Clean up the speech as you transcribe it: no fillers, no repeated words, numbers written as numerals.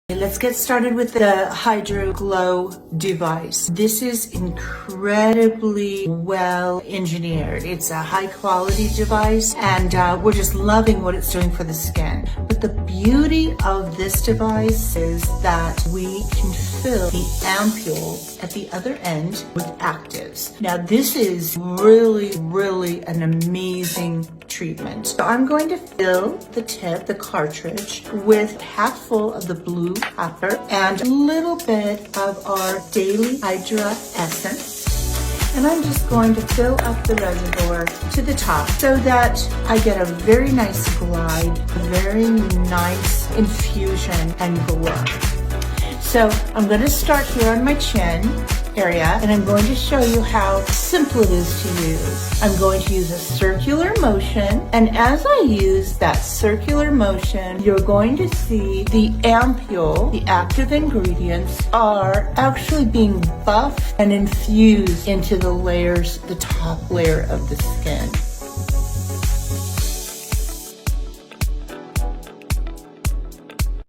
Let's get started with the Hydro Glow device. This is incredibly well engineered. It's a high quality device and we're just loving what it's doing for the skin. But the beauty of this device is that we can fill the ampule at the other end with actives. Now this is really an amazing treatment. So I'm going to fill the tip, the cartridge, with half full of the blue pepper and a little bit of our daily Hydra essence. And I'm just going to fill up the reservoir to the top so that I get a very nice glide, a very nice infusion and glow. So I'm going to start here on my chin area and I'm going to show you how simple it is to use. I'm going to use a circular motion, and as I use that circular motion, you're going to see the ampule, the active ingredients, are actually being buffed and infused into the layers, the top layer of the skin.